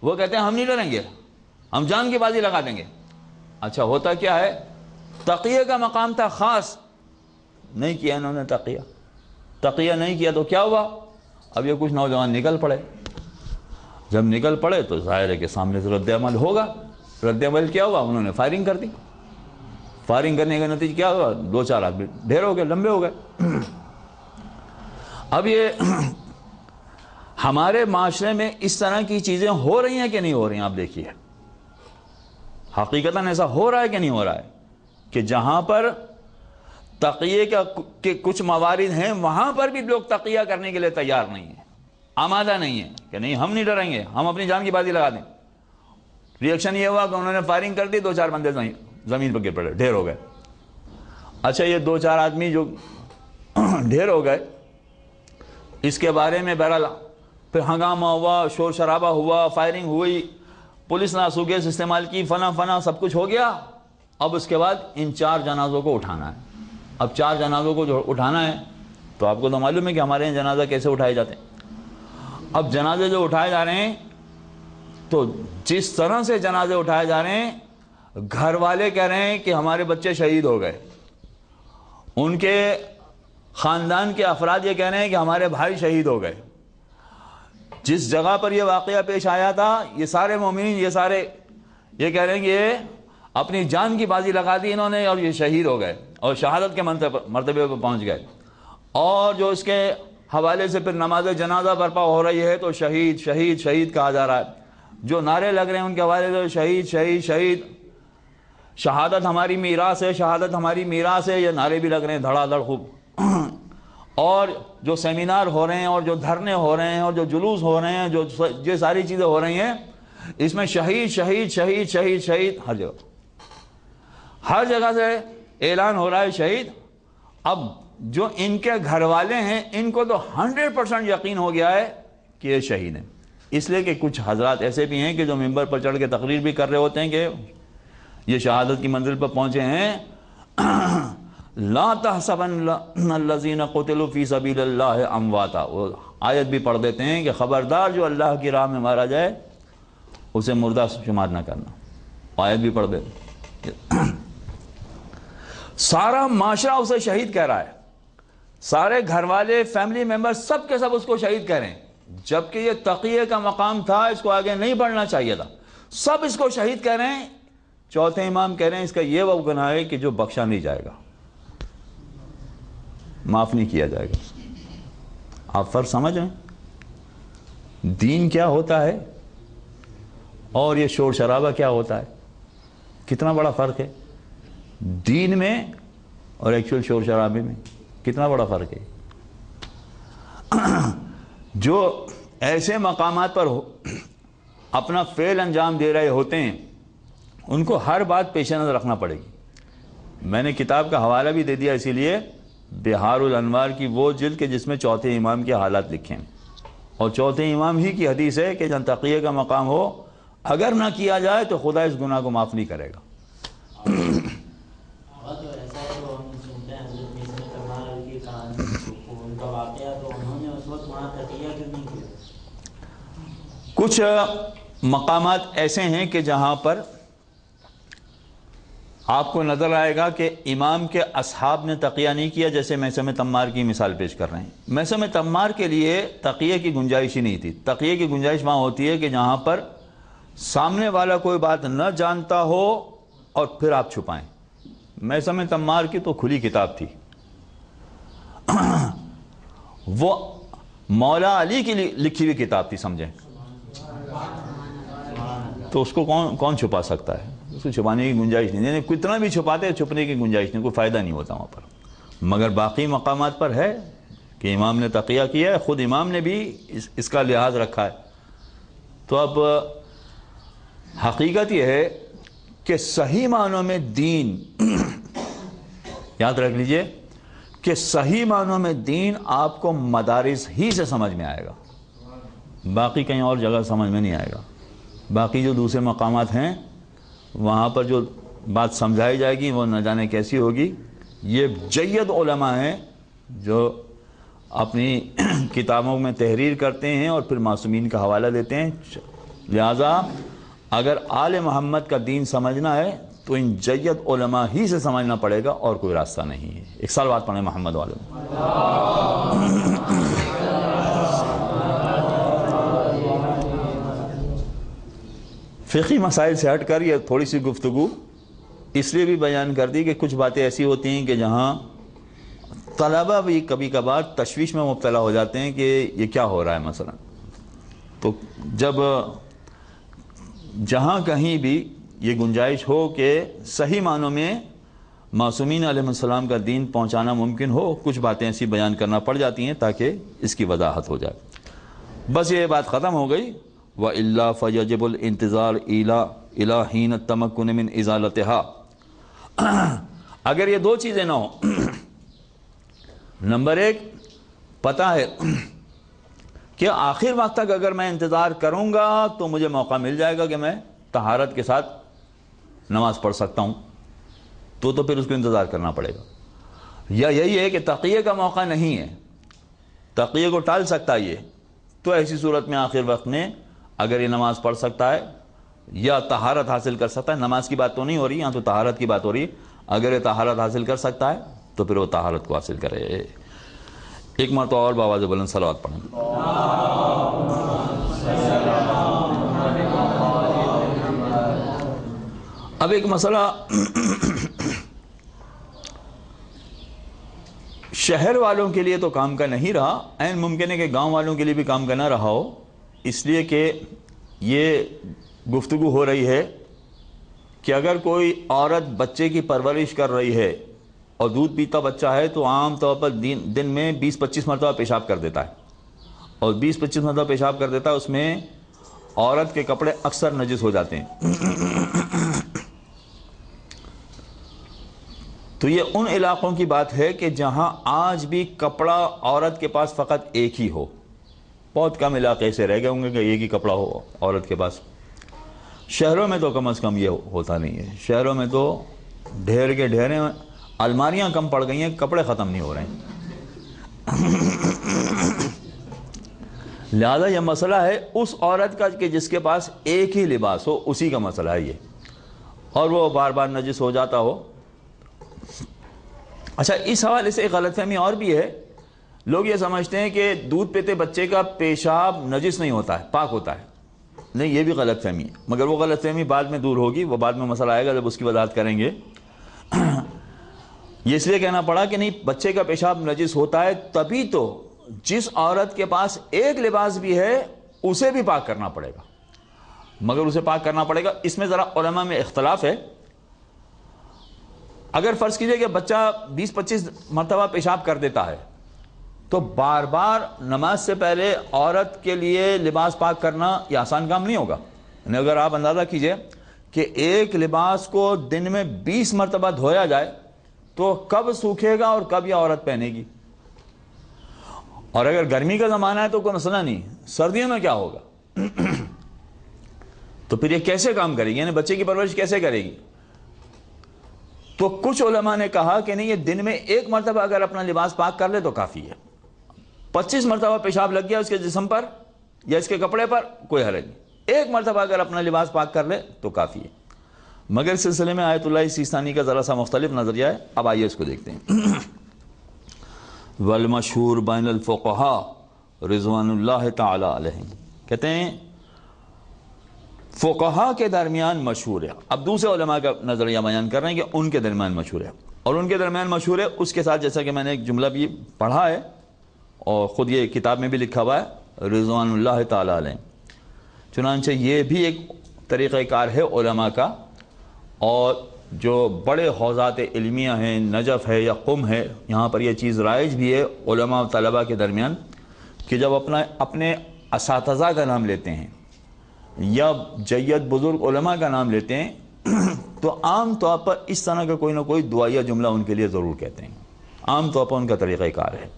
وہ کہتے ہیں ہم نہیں ڈریں گے، ہم جان کی بازی لگا دیں گے۔ اچھا ہوتا کیا ہے، تقیہ کا مقام تھا خاص، نہیں کیا انہوں نے تقیہ نہیں کیا تو کیا ہوا؟ اب یہ کچھ نوجوان نکل پڑے، جب نکل پڑے تو ظاہر ہے کہ سامنے سے رد عمل ہوگا۔ رد عمل کیا ہوا؟ انہوں نے فائرنگ کر دی۔ فائرنگ کرنے کا نتیجہ کیا ہوا؟ 2-4 آدمی ڈھیر ہو گئے، لمبے ہو گئے۔ اب یہ ہمارے معاشرے میں اس طرح کی چیزیں ہو رہی ہیں کہ نہیں ہو رہی ہیں؟ آپ دیکھیے حقیقتاً ایسا ہو رہا ہے کہ نہیں ہو رہا ہے کہ جہاں پر تقیے کے کچھ موارد ہیں وہاں پر بھی لوگ تقیہ کرنے کے لیے تیار نہیں ہیں، آمادہ نہیں ہیں کہ نہیں ہم نہیں ڈریں گے، ہم اپنی جان کی بازی لگا دیں۔ ریئیکشن یہ ہوا کہ انہوں نے فائرنگ کر دی، 2-4 بندے زمین پر گر پڑے، ڈھیر ہو گئے۔ اچھا یہ 2-4 آدمی جو ڈھیر ہو گئے، اس کے بارے میں بہرحال پھر ہنگامہ ہوا، شور شرابہ ہوا، فائرنگ ہوئی، پولیس نے آسو گیس استعمال کی، فنا سب کچھ ہو گیا۔ اب اس کے بعد ان 4 جنازوں کو اٹھانا ہے۔ اب 4 جنازوں کو جو اٹھانا ہے تو آپ کو تو معلوم ہے کہ ہمارے یہاں جنازہ کیسے اٹھائے جاتے ہیں۔ اب جنازے جو اٹھائے جا رہے ہیں تو جس طرح سے جنازے اٹھائے جا رہے ہیں، گھر والے کہہ رہے ہیں کہ ہمارے بچے شہید ہو گئے، ان کے خاندان کے افراد یہ کہہ رہے ہیں کہ ہمارے بھائی شہید ہو گئے۔ جس جگہ پر یہ واقعہ پیش آیا تھا، یہ سارے مومنین یہ کہہ رہے ہیں کہ یہ اپنی جان کی بازی لگا دی انہوں نے اور یہ شہید ہو گئے اور شہادت کے مرتبے پر پہنچ گئے۔ اور جو اس کے حوالے سے پھر نماز جنازہ برپا ہو رہی ہے تو شہید شہید شہید کہا جا رہا ہے۔ جو نعرے لگ رہے ہیں ان کے حوالے سے شہید شہید شہید، شہادت ہماری میراث ہے، شہادت ہماری میراث ہے، یہ نعرے بھی لگ رہے ہیں دھڑا دھڑ خوب۔ اور جو سیمینار ہو رہے ہیں اور جو دھرنے ہو رہے ہیں اور جو جلوس ہو رہے ہیں، جو یہ ساری چیزیں ہو رہی ہیں، اس میں شہید شہید شہید شہید شہید ہر جگہ سے اعلان ہو رہا ہے شہید۔ اب جو ان کے گھر والے ہیں ان کو تو 100% یقین ہو گیا ہے کہ یہ شہید ہیں، اس لیے کہ کچھ حضرات ایسے بھی ہیں کہ جو ممبر پر چڑھ کے تقریر بھی کر رہے ہوتے ہیں کہ یہ شہادت کی منزل پر پہنچے ہیں۔ لا تحسبن الذین قتلوا فی سبیل اللہ امواتا، وہ آیت بھی پڑھ دیتے ہیں کہ خبردار جو اللہ کی راہ میں مارا جائے اسے مردہ شمار نہ کرنا، آیت بھی پڑھ دیتے۔ سارا معاشرہ اسے شہید کہہ رہا ہے، سارے گھر والے، فیملی ممبر، سب کے سب اس کو شہید کہہ رہے ہیں، جبکہ یہ تقیہ کا مقام تھا، اس کو آگے نہیں بڑھنا چاہیے تھا، سب اس کو شہید کہہ رہے ہیں۔ چوتھے امام کہہ رہے ہیں اس کا یہ وہ گناہ ہے کہ جو بخشا نہیں جائے گا، معاف نہیں کیا جائے گا۔ آپ فرق سمجھ رہے ہیں دین کیا ہوتا ہے اور یہ شور شرابہ کیا ہوتا ہے، کتنا بڑا فرق ہے دین میں اور ایکچوئل شور شرابے میں، کتنا بڑا فرق ہے۔ جو ایسے مقامات پر اپنا فعل انجام دے رہے ہوتے ہیں ان کو ہر بات پیش نظر رکھنا پڑے گی۔ میں نے کتاب کا حوالہ بھی دے دیا اسی لیے، بہار الانوار کی وہ جلد کے جس میں چوتھے امام کے حالات لکھے ہیں، اور چوتھے امام ہی کی حدیث ہے کہ جن تقیہ کا مقام ہو اگر نہ کیا جائے تو خدا اس گناہ کو معاف نہیں کرے گا۔ کچھ مقامات ایسے ہیں کہ جہاں پر آپ کو نظر آئے گا کہ امام کے اصحاب نے تقیہ نہیں کیا، جیسے میثم تمار کی مثال پیش کر رہے ہیں۔ میثم تمار کے لیے تقیہ کی گنجائش ہی نہیں تھی۔ تقیہ کی گنجائش وہاں ہوتی ہے کہ جہاں پر سامنے والا کوئی بات نہ جانتا ہو اور پھر آپ چھپائیں۔ میثم تمار کی تو کھلی کتاب تھی، وہ مولا علی کی لکھی ہوئی کتاب تھی، سمجھیں، تو اس کو کون چھپا سکتا ہے؟ اس کو چھپانے کی گنجائش نہیں، یعنی کتنا بھی چھپاتے چھپنے کی گنجائش نہیں، کوئی فائدہ نہیں ہوتا وہاں پر۔ مگر باقی مقامات پر ہے کہ امام نے تقیہ کیا ہے، خود امام نے بھی اس کا لحاظ رکھا ہے۔ تو اب حقیقت یہ ہے کہ صحیح معنوں میں دین، یاد رکھ لیجئے کہ صحیح معنوں میں دین آپ کو مدارس ہی سے سمجھ میں آئے گا، باقی کہیں اور جگہ سمجھ میں نہیں آئے گا۔ باقی جو دوسرے مقامات ہیں وہاں پر جو بات سمجھائی جائے گی وہ نہ جانے کیسی ہوگی۔ یہ جید علماء ہیں جو اپنی کتابوں میں تحریر کرتے ہیں اور پھر معصومین کا حوالہ دیتے ہیں، لہذا اگر آل محمد کا دین سمجھنا ہے تو ان جید علماء ہی سے سمجھنا پڑے گا، اور کوئی راستہ نہیں ہے۔ ایک سال بعد پڑھیں محمد والے۔ فقہی مسائل سے ہٹ کر یہ تھوڑی سی گفتگو اس لیے بھی بیان کر دی کہ کچھ باتیں ایسی ہوتی ہیں کہ جہاں طلبہ بھی کبھی کبھار تشویش میں مبتلا ہو جاتے ہیں کہ یہ کیا ہو رہا ہے مثلا۔ تو جب جہاں کہیں بھی یہ گنجائش ہو کہ صحیح معنوں میں معصومین علیہ السلام کا دین پہنچانا ممکن ہو، کچھ باتیں ایسی بیان کرنا پڑ جاتی ہیں تاکہ اس کی وضاحت ہو جائے۔ بس یہ بات ختم ہو گئی۔ وَإِلَّا فَيَجِبُ الْإِنْتِظَارُ إِلَى حِينِ التَّمَكُّنِ مِنْ إِزَالَتِهَا۔ اگر یہ دو چیزیں نہ ہوں، نمبر ایک پتہ ہے کہ آخر وقت تک اگر میں انتظار کروں گا تو مجھے موقع مل جائے گا کہ میں طہارت کے ساتھ نماز پڑھ سکتا ہوں، تو پھر اس کو انتظار کرنا پڑے گا۔ یا یہی ہے کہ تقیہ کا موقع نہیں ہے، تقیہ کو ٹال سکتا ہے یہ، تو ایسی صورت میں آخر وقت میں اگر یہ نماز پڑھ سکتا ہے یا طہارت حاصل کر سکتا ہے، نماز کی بات تو نہیں ہو رہی، یہاں تو طہارت کی بات ہو رہی ہے، اگر یہ طہارت حاصل کر سکتا ہے تو پھر وہ طہارت کو حاصل کرے۔ ایک مرتبہ اور بآواز بلند صلوات پڑھیں۔ اب ایک مسئلہ شہر والوں کے لیے تو کام کا نہیں رہا، عین ممکن ہے کہ گاؤں والوں کے لیے بھی کام کا نہ رہا ہو، اس لیے کہ یہ گفتگو ہو رہی ہے کہ اگر کوئی عورت بچے کی پرورش کر رہی ہے اور دودھ پیتا بچہ ہے تو عام طور پر دن میں 20-25 مرتبہ پیشاب کر دیتا ہے، اور 20-25 مرتبہ پیشاب کر دیتا ہے، اس میں عورت کے کپڑے اکثر نجس ہو جاتے ہیں۔ تو یہ ان علاقوں کی بات ہے کہ جہاں آج بھی کپڑا عورت کے پاس فقط ایک ہی ہو، بہت کم علاقے ایسے رہ گئے ہوں گے کہ ایک ہی کپڑا ہو عورت کے پاس۔ شہروں میں تو کم از کم یہ ہوتا نہیں ہے، شہروں میں تو ڈھیر کے ڈھیریں، الماریاں کم پڑ گئی ہیں، کپڑے ختم نہیں ہو رہے ہیں۔ لہذا یہ مسئلہ ہے اس عورت کا کہ جس کے پاس ایک ہی لباس ہو، اسی کا مسئلہ ہے یہ، اور وہ بار بار نجس ہو جاتا ہو۔ اچھا، اس حوالے سے ایک غلط فہمی اور بھی ہے، لوگ یہ سمجھتے ہیں کہ دودھ پیتے بچے کا پیشاب نجس نہیں ہوتا ہے، پاک ہوتا ہے۔ نہیں، یہ بھی غلط فہمی ہے، مگر وہ غلط فہمی بعد میں دور ہوگی، وہ بعد میں مسئلہ آئے گا جب اس کی وضاحت کریں گے۔ یہ اس لیے کہنا پڑا کہ نہیں، بچے کا پیشاب نجس ہوتا ہے تبھی تو جس عورت کے پاس ایک لباس بھی ہے اسے بھی پاک کرنا پڑے گا، مگر اسے پاک کرنا پڑے گا۔ اس میں ذرا علماء میں اختلاف ہے۔ اگر فرض کیجئے کہ بچہ 20-25 مرتبہ پیشاب کر دیتا ہے تو بار بار نماز سے پہلے عورت کے لیے لباس پاک کرنا یہ آسان کام نہیں ہوگا۔ یعنی اگر آپ اندازہ کیجئے کہ ایک لباس کو دن میں 20 مرتبہ دھویا جائے تو کب سوکھے گا اور کب یہ عورت پہنے گی؟ اور اگر گرمی کا زمانہ ہے تو کوئی مسئلہ نہیں، سردیوں میں کیا ہوگا؟ تو پھر یہ کیسے کام کرے گی، یعنی بچے کی پرورش کیسے کرے گی؟ تو کچھ علماء نے کہا کہ نہیں، یہ دن میں ایک مرتبہ اگر اپنا لباس پاک کر لے تو کافی ہے۔ 25 مرتبہ پیشاب لگ گیا اس کے جسم پر یا اس کے کپڑے پر، کوئی حرج نہیں، ایک مرتبہ اگر اپنا لباس پاک کر لے تو کافی ہے۔ مگر اس سلسلے میں آیت اللہ سیستانی کا ذرا سا مختلف نظریہ ہے، اب آئیے اس کو دیکھتے ہیں۔ والمشہور بین الفقہاء رضوان اللہ تعالی علیہم، کہتے ہیں فقہاء کے درمیان مشہور ہے۔ اب دوسرے علماء کا نظریہ بیان کر رہے ہیں کہ ان کے درمیان مشہور ہے، اور ان کے درمیان مشہور ہے اس کے ساتھ جیسا کہ میں نے ایک جملہ بھی پڑھا ہے اور خود یہ کتاب میں بھی لکھا ہوا ہے، رضوان اللہ تعالی علیہ۔ چنانچہ یہ بھی ایک طریقہ کار ہے علماء کا، اور جو بڑے حوزات علمیہ ہیں، نجف ہے یا قم ہے، یہاں پر یہ چیز رائج بھی ہے علماء و طلباء کے درمیان کہ جب اپنے اساتذہ کا نام لیتے ہیں یا جید بزرگ علماء کا نام لیتے ہیں تو عام طور پر اس طرح کا کوئی نہ کوئی دعائیہ جملہ ان کے لیے ضرور کہتے ہیں، عام طور پر ان کا طریقہ کار ہے۔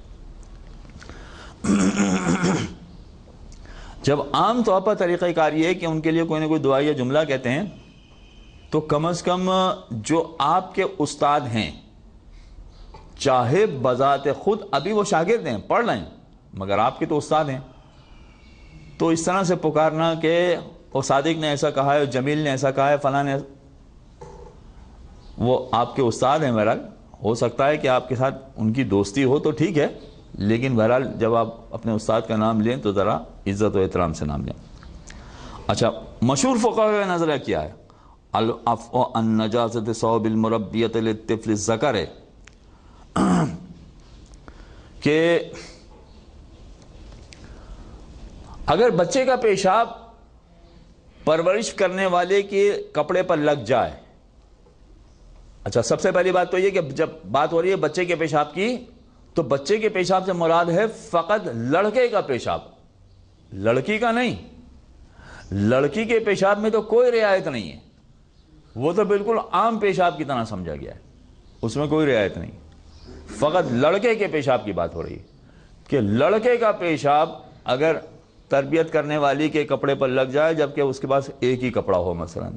جب عام طور پر طریقہ کار یہ ہے کہ ان کے لیے کوئی نہ کوئی دعائیہ جملہ کہتے ہیں تو کم از کم جو آپ کے استاد ہیں، چاہے بذات خود ابھی وہ شاگرد ہیں، پڑھ رہے ہیں، مگر آپ کے تو استاد ہیں، تو اس طرح سے پکارنا کہ اور صادق نے ایسا کہا ہے، جمیل نے ایسا کہا ہے، فلاں نے، وہ آپ کے استاد ہیں، بہرحال ہو سکتا ہے کہ آپ کے ساتھ ان کی دوستی ہو تو ٹھیک ہے، لیکن بہرحال جب آپ اپنے استاد کا نام لیں تو ذرا عزت و احترام سے نام لیں۔ اچھا، مشہور فقہاء کا نظریہ کیا ہے؟ العفو عن نجاست ثوب المربیۃ للطفل الذکر ہے کہ اگر بچے کا پیشاب پرورش کرنے والے کے کپڑے پر لگ جائے، اچھا سب سے پہلی بات تو یہ کہ جب بات ہو رہی ہے بچے کے پیشاب کی، تو بچے کے پیشاب سے مراد ہے فقط لڑکے کا پیشاب، لڑکی کا نہیں۔ لڑکی کے پیشاب میں تو کوئی رعایت نہیں ہے، وہ تو بالکل عام پیشاب کی طرح سمجھا گیا ہے، اس میں کوئی رعایت نہیں، فقط لڑکے کے پیشاب کی بات ہو رہی ہے کہ لڑکے کا پیشاب اگر تربیت کرنے والی کے کپڑے پر لگ جائے جبکہ اس کے پاس ایک ہی کپڑا ہو مثلا،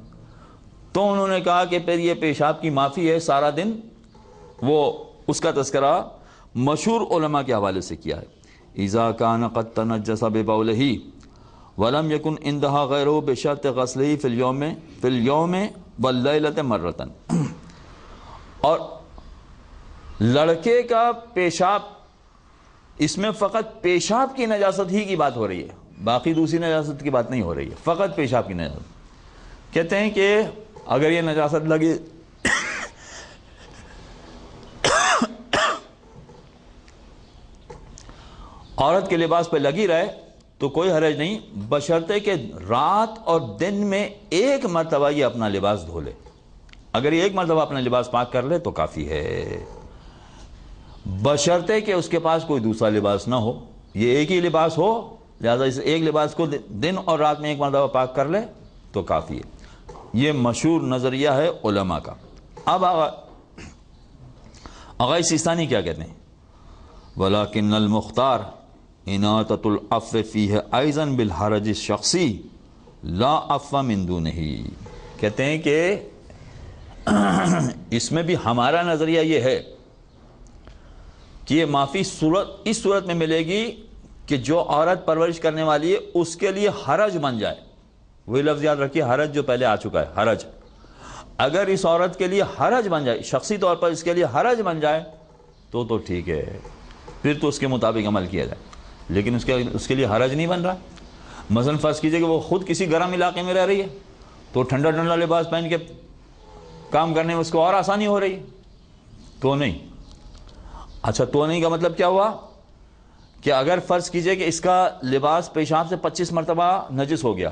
تو انہوں نے کہا کہ پھر یہ پیشاب کی معافی ہے سارا دن۔ وہ اس کا تذکرہ مشہور علماء کے حوالے سے کیا ہے، اذا کان قد تنجس ببولہ ولم یکن عندها غیرہ بشرط غسلہ فی اليوم واللیلۃ مرۃ۔ اور لڑکے کا پیشاب، اس میں فقط پیشاب کی نجاست ہی کی بات ہو رہی ہے، باقی دوسری نجاست کی بات نہیں ہو رہی ہے، فقط پیشاب کی نجاست۔ کہتے ہیں کہ اگر یہ نجاست لگی عورت کے لباس پہ لگی رہے تو کوئی حرج نہیں، بشرطے کہ رات اور دن میں ایک مرتبہ یہ اپنا لباس دھو لے۔ اگر یہ ایک مرتبہ اپنا لباس پاک کر لے تو کافی ہے، بشرطے کہ اس کے پاس کوئی دوسرا لباس نہ ہو، یہ ایک ہی لباس ہو، لہذا اس ایک لباس کو دن اور رات میں ایک مرتبہ پاک کر لے تو کافی ہے۔ یہ مشہور نظریہ ہے علماء کا۔ اب آغا سیستانی کیا کہتے ہیں؟ وَلَكِنَّ الْمُخْتَارِ اِنَاطَةُ الْعَفْوِ فِيهِ أَيْضًا بِالْحَرَجِ الشَّخْصِي لَا عَفْوَ مِن دُونِهِ۔ کہتے ہیں کہ اس میں بھی ہمارا نظریہ یہ ہے کہ یہ معافی اس صورت میں ملے گی کہ جو عورت پرورش کرنے والی ہے اس کے لیے حرج بن جائے۔ وہی لفظ یاد رکھیے، حرج جو پہلے آ چکا ہے، حرج۔ اگر اس عورت کے لیے حرج بن جائے، شخصی طور پر اس کے لیے حرج بن جائے تو ٹھیک ہے، پھر تو اس کے مطابق عمل کیا جائے، لیکن اس کے لیے حرج نہیں بن رہا۔ مثلا فرض کیجئے کہ وہ خود کسی گرم علاقے میں رہ رہی ہے تو ٹھنڈا ٹھنڈا لباس پہن کے کام کرنے میں اس کو اور آسانی ہو رہی ہے، تو نہیں۔ اچھا، تو نہیں کا مطلب کیا ہوا کہ اگر فرض کیجئے کہ اس کا لباس پیشاب سے 25 مرتبہ نجس ہو گیا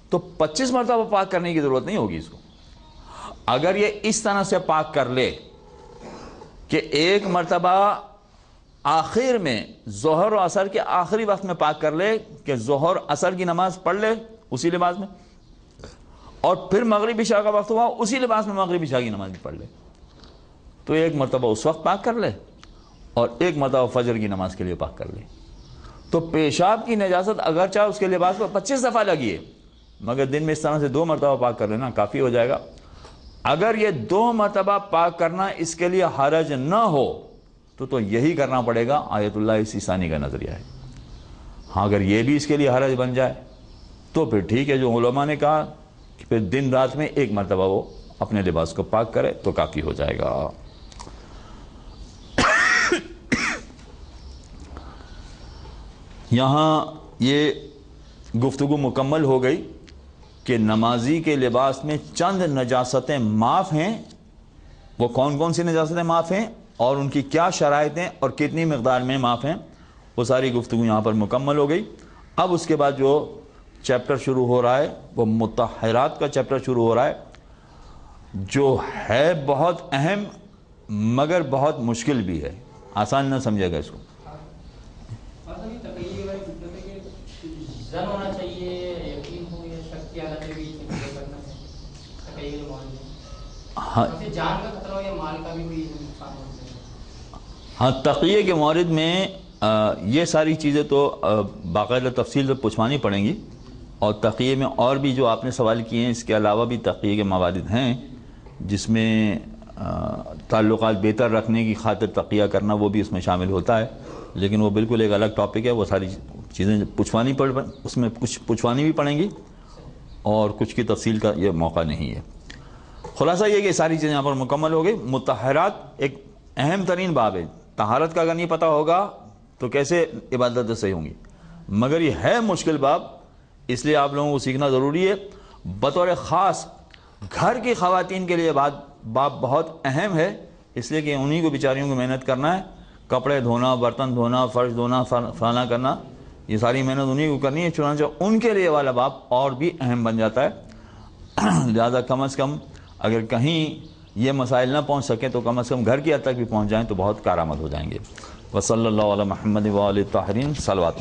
تو 25 مرتبہ پاک کرنے کی ضرورت نہیں ہوگی اس کو۔ اگر یہ اس طرح سے پاک کر لے کہ ایک مرتبہ آخر میں ظہر و عصر کے آخری وقت میں پاک کر لے کہ ظہر عصر کی نماز پڑھ لے اسی لباس میں، اور پھر مغرب عشاء کا وقت ہوا اسی لباس میں مغرب عشاء کی نماز بھی پڑھ لے، تو ایک مرتبہ اس وقت پاک کر لے اور ایک مرتبہ فجر کی نماز کے لیے پاک کر لے، تو پیشاب کی نجاست اگرچہ اس کے لباس پر 25 دفعہ لگی ہے مگر دن میں اس طرح سے 2 مرتبہ پاک کر لینا کافی ہو جائے گا۔ اگر یہ 2 مرتبہ پاک کرنا اس کے لیے حرج نہ ہو تو یہی کرنا پڑے گا، آیت اللہ سیستانی کا نظریہ ہے۔ ہاں اگر یہ بھی اس کے لیے حرج بن جائے تو پھر ٹھیک ہے، جو علماء نے کہا کہ پھر دن رات میں ایک مرتبہ وہ اپنے لباس کو پاک کرے تو کافی ہو جائے گا۔ یہاں یہ گفتگو مکمل ہو گئی کہ نمازی کے لباس میں چند نجاستیں معاف ہیں، وہ کون کون سی نجاستیں معاف ہیں اور ان کی کیا شرائط ہیں اور کتنی مقدار میں معاف ہیں، وہ ساری گفتگو یہاں پر مکمل ہو گئی۔ اب اس کے بعد جو چیپٹر شروع ہو رہا ہے وہ مطہرات کا چیپٹر شروع ہو رہا ہے، جو ہے بہت اہم مگر بہت مشکل بھی ہے، آسان نہ سمجھے گا اس کو۔ ہاں، تقیہ کے مورد میں یہ ساری چیزیں تو باقاعدہ تفصیل سے پوچھوانی پڑیں گی، اور تقیہ میں اور بھی جو آپ نے سوال کیے ہیں اس کے علاوہ بھی تقیہ کے موارد ہیں جس میں تعلقات بہتر رکھنے کی خاطر تقیہ کرنا وہ بھی اس میں شامل ہوتا ہے، لیکن وہ بالکل ایک الگ ٹاپک ہے، وہ ساری چیزیں اس میں کچھ پوچھوانی بھی پڑیں گی اور کچھ کی تفصیل کا یہ موقع نہیں ہے۔ خلاصہ یہ کہ ساری چیزیں یہاں پر مکمل ہو گئی۔ مطہرات ایک اہم ترین باب ہے، طہارت کا اگر نہیں پتہ ہوگا تو کیسے عبادتیں صحیح ہوں گی، مگر یہ ہے مشکل باب، اس لیے آپ لوگوں کو سیکھنا ضروری ہے۔ بطور خاص گھر کی خواتین کے لیے باب بہت اہم ہے، اس لیے کہ انہی کو بیچاریوں کو محنت کرنا ہے، کپڑے دھونا، برتن دھونا، فرش دھونا، فلانا کرنا، یہ ساری محنت انہی کو کرنی ہے، چنانچہ ان کے لیے والا باب اور بھی اہم بن جاتا ہے۔ لہذا کم از کم اگر کہیں یہ مسائل نہ پہنچ سکیں تو کم از کم گھر کی حد تک بھی پہنچ جائیں تو بہت کارآمد ہو جائیں گے۔ وصلی اللہ علی محمد و آلہ الطاہرین، صلوات۔